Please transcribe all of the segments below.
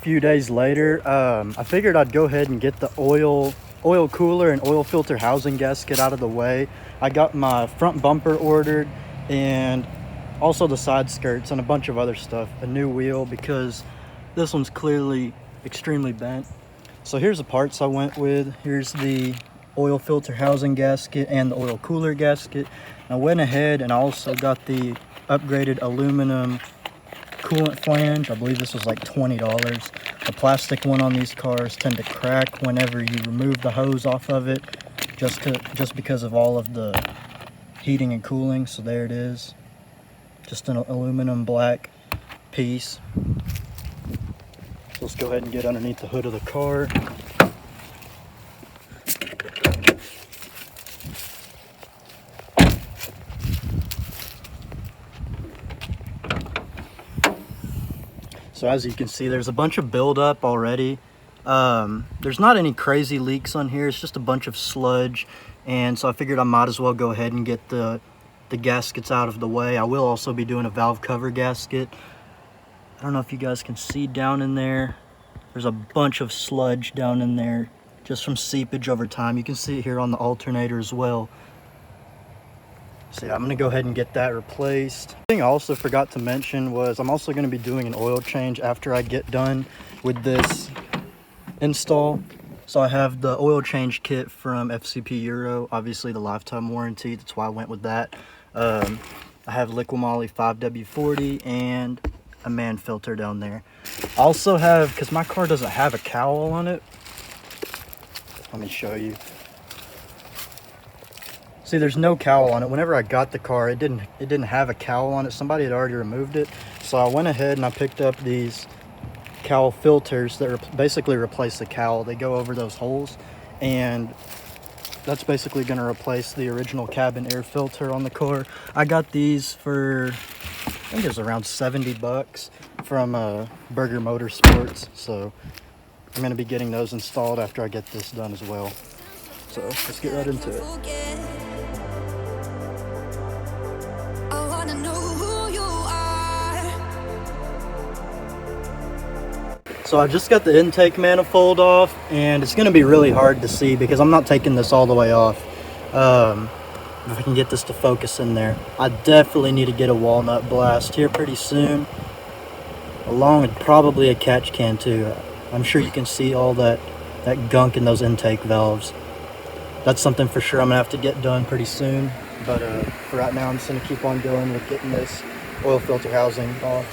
few days later. I figured I'd go ahead and get the oil cooler and oil filter housing gasket out of the way. I got my front bumper ordered and also the side skirts and a bunch of other stuff. A new wheel because this one's clearly extremely bent. So here's the parts I went with. Here's the oil filter housing gasket and the oil cooler gasket. I went ahead and I also got the upgraded aluminum coolant flange. I believe this was like $20. The plastic one on these cars tend to crack whenever you remove the hose off of it, just because of all of the heating and cooling. So there it is, just an aluminum black piece. So let's go ahead and get underneath the hood of the car. So as you can see, there's a bunch of buildup already. There's not any crazy leaks on here. It's just a bunch of sludge. And so I figured I might as well go ahead and get the gaskets out of the way. I will also be doing a valve cover gasket. I don't know if you guys can see down in there. There's a bunch of sludge down in there just from seepage over time. You can see it here on the alternator as well. So yeah, I'm gonna go ahead and get that replaced. The thing I also forgot to mention was I'm also gonna be doing an oil change after I get done with this install. So I have the oil change kit from FCP Euro, obviously the lifetime warranty, that's why I went with that. I have Liquimoly 5W40 and a man filter down there. I also have, because my car doesn't have a cowl on it, let me show you. See, there's no cowl on it. Whenever I got the car, it didn't have a cowl on it. Somebody had already removed it. So I went ahead and I picked up these Cowl Filters that basically replace the cowl. They go over those holes, and that's basically going to replace the original cabin air filter on the car. I got these for, I think it was around 70 bucks from Burger Motorsports. So I'm going to be getting those installed after I get this done as well. So let's get right into it. So I just got the intake manifold off, and it's going to be really hard to see because I'm not taking this all the way off. If I can get this to focus in there. I definitely need to get a walnut blast here pretty soon, along with probably a catch can too. I'm sure you can see all that gunk in those intake valves. That's something for sure I'm going to have to get done pretty soon. But for right now, I'm just going to keep on going with getting this oil filter housing off.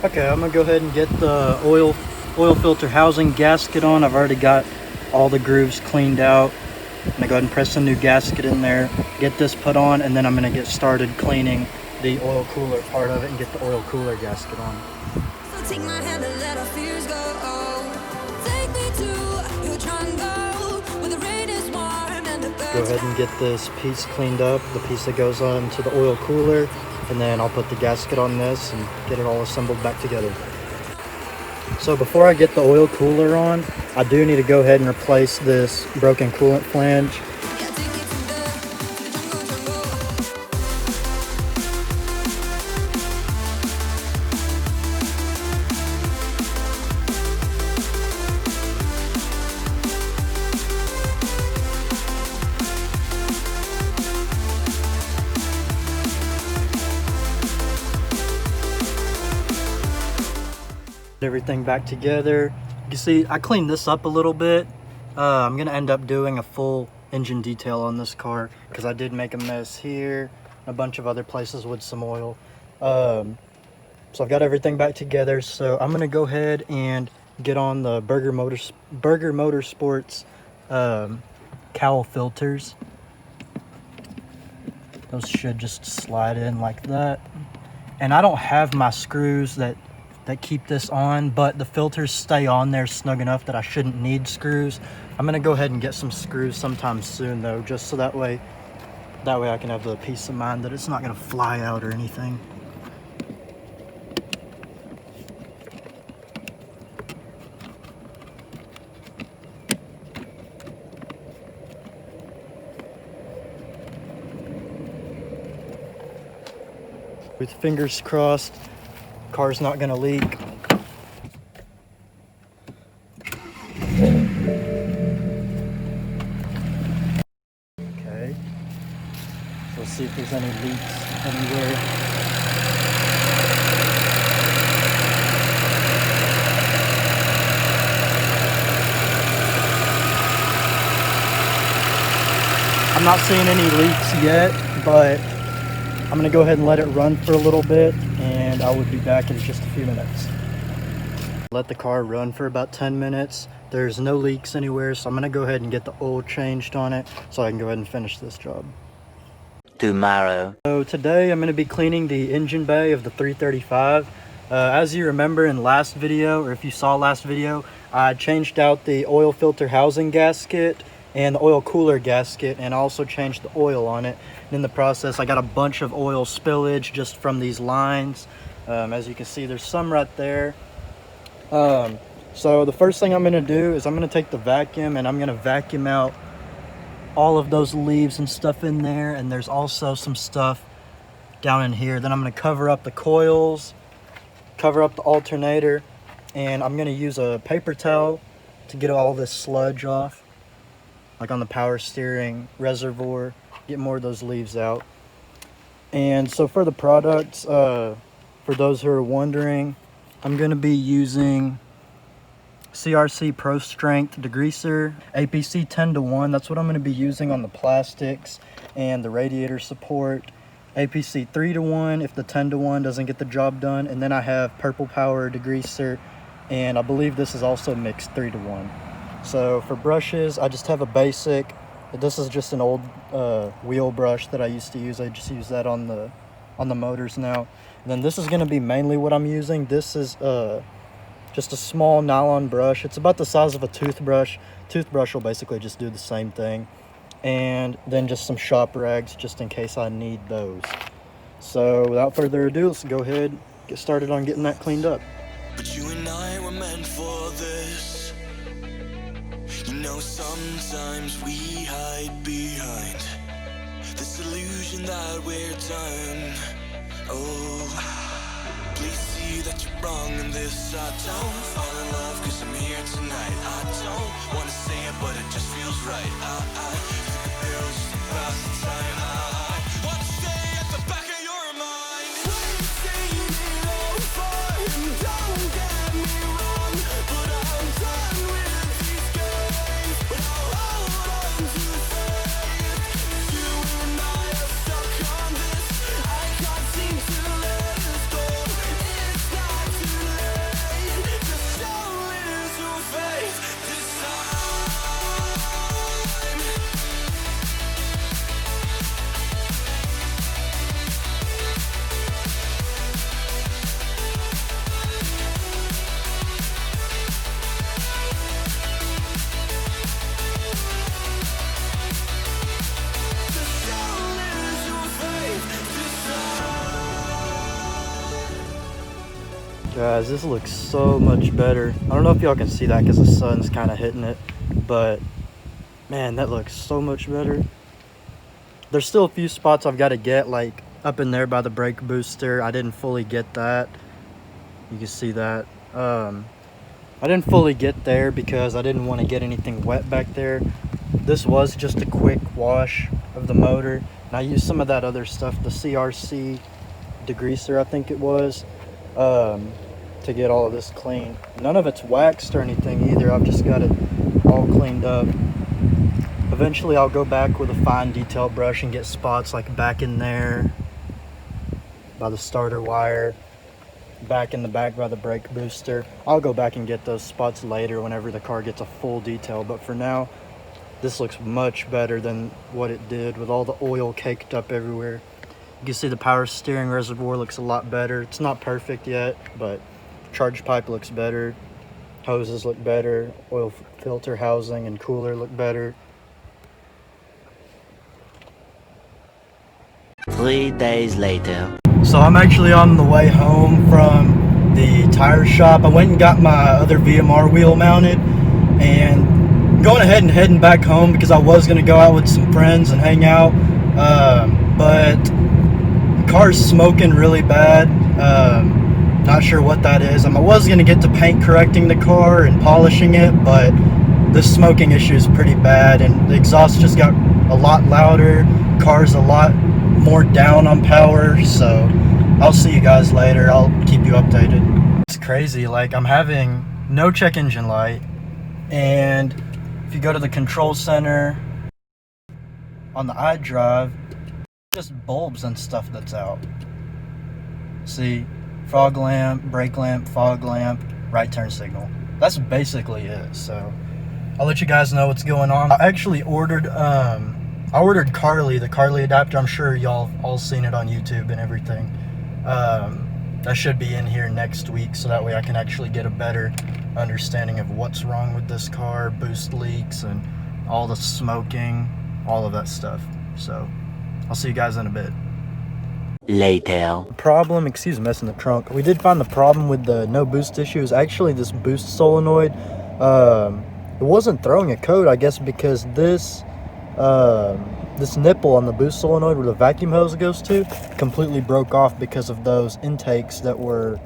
Okay, I'm gonna go ahead and get the oil filter housing gasket on. I've already got all the grooves cleaned out. I'm gonna go ahead and press a new gasket in there, get this put on, and then I'm gonna get started cleaning the oil cooler part of it and get the oil cooler gasket on. So take my hand and let our fears go. Take me to your jungle where the rain is warm and the birds. Go ahead and get this piece cleaned up, the piece that goes on to the oil cooler. And then I'll put the gasket on this and get it all assembled back together. So before I get the oil cooler on, I do need to go ahead and replace this broken coolant flange. Everything back together. You see, I cleaned this up a little bit. I'm gonna end up doing a full engine detail on this car because I did make a mess here a bunch of other places with some oil. So I've got everything back together, so I'm gonna go ahead and get on the Burger Motorsports Cowl Filters. Those should just slide in like that. And I don't have my screws that keep this on, but the filters stay on there snug enough that I shouldn't need screws. I'm gonna go ahead and get some screws sometime soon though, just so that way I can have the peace of mind that it's not gonna fly out or anything. With fingers crossed, car's not gonna leak. Okay, so let's see if there's any leaks anywhere. I'm not seeing any leaks yet, but I'm gonna go ahead and let it run for a little bit, and I will be back in just a few minutes. Let the car run for about 10 minutes. There's no leaks anywhere, so I'm gonna go ahead and get the oil changed on it so I can go ahead and finish this job. Tomorrow. So today I'm gonna be cleaning the engine bay of the 335. As you remember in last video, or if you saw last video, I changed out the oil filter housing gasket and the oil cooler gasket, and I also changed the oil on it. And in the process, I got a bunch of oil spillage just from these lines. As you can see, there's some right there. So the first thing I'm gonna do is I'm gonna take the vacuum and I'm gonna vacuum out all of those leaves and stuff in there, and there's also some stuff down in here. Then I'm gonna cover up the coils, cover up the alternator, and I'm gonna use a paper towel to get all this sludge off, like on the power steering reservoir, get more of those leaves out. And so for the products, for those who are wondering, I'm going to be using CRC Pro Strength degreaser, APC 10:1. That's what I'm going to be using on the plastics and the radiator support. APC 3:1 if the 10:1 doesn't get the job done. And then I have Purple Power degreaser, and I believe this is also mixed 3:1. So for brushes, I just have a basic. This is just an old wheel brush that I used to use. I just use that on the motors now. And then this is going to be mainly what I'm using. This is just a small nylon brush. It's about the size of a toothbrush. Toothbrush will basically just do the same thing. And then just some shop rags just in case I need those. So without further ado, let's go ahead and get started on getting that cleaned up. But you and I were meant for this. You know, sometimes we hide behind this illusion that we're done. Oh, please see that you're wrong in this. I don't fall in love cause I'm here tonight. I don't wanna say it, but it just feels right. I think the pills just to pass the time. I want to stay at the back of your mind. Wasting it all for him, don't get me wrong, but I'm done with these games. But I'll hold on to faith. You and I are stuck on this. I can't seem to let this go. It's not too late. Just show little faith this time. Guys, this looks so much better. I don't know if y'all can see that because the sun's kind of hitting it, but man, that looks so much better. There's still a few spots I've got to get, like up in there by the brake booster. I didn't fully get that. You can see that. I didn't fully get there because I didn't want to get anything wet back there. This was just a quick wash of the motor, and I used some of that other stuff, the CRC degreaser I think it was, to get all of this clean. None of it's waxed or anything either. I've just got it all cleaned up. I've Eventually I'll go back with a fine detail brush and get spots like back in there by the starter wire, back in the back by the brake booster. I'll go back and get those spots later whenever the car gets a full detail, but for now this looks much better than what it did with all the oil caked up everywhere. You can see the power steering reservoir looks a lot better. It's not perfect yet, but charge pipe looks better, hoses look better, oil filter housing and cooler look better. 3 days later. So I'm actually on the way home from the tire shop. I went and got my other VMR wheel mounted and going ahead and heading back home because I was going to go out with some friends and hang out, but the car's smoking really bad. Not sure what that is. I was going to get to paint correcting the car and polishing it, but the smoking issue is pretty bad and the exhaust just got a lot louder. Car's a lot more down on power, so I'll see you guys later. I'll keep you updated. It's crazy, like I'm having no check engine light, and if you go to the control center on the iDrive, just bulbs and stuff that's out. See, fog lamp, brake lamp, fog lamp, right turn signal. That's basically it. So I'll let you guys know what's going on. I actually ordered I ordered Carly, the Carly adapter. I'm sure y'all all seen it on YouTube and everything. That should be in here next week, so that way I can actually get a better understanding of what's wrong with this car, boost leaks, and all the smoking, all of that stuff. So I'll see you guys in a bit. Later. Problem, excuse me, mess in the trunk. We did find the problem with the no boost issue is actually this boost solenoid. It wasn't throwing a code, I guess, because this nipple on the boost solenoid where the vacuum hose goes to completely broke off because of those intakes that were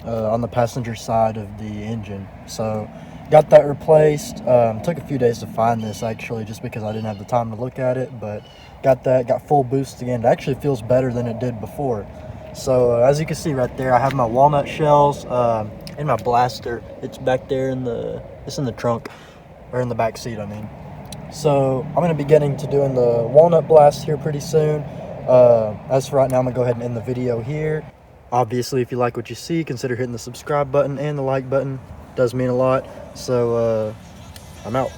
on the passenger side of the engine. So got that replaced. Took a few days to find this actually, just because I didn't have the time to look at it, but got full boost again. It actually feels better than it did before. So as you can see right there, I have my walnut shells in my blaster. It's back there it's in the trunk, or in the back seat I mean. So I'm going to be getting to doing the walnut blast here pretty soon. As for right now, I'm going to go ahead and end the video here. Obviously, if you like what you see, consider hitting the subscribe button and the like button. It does mean a lot. So I'm out.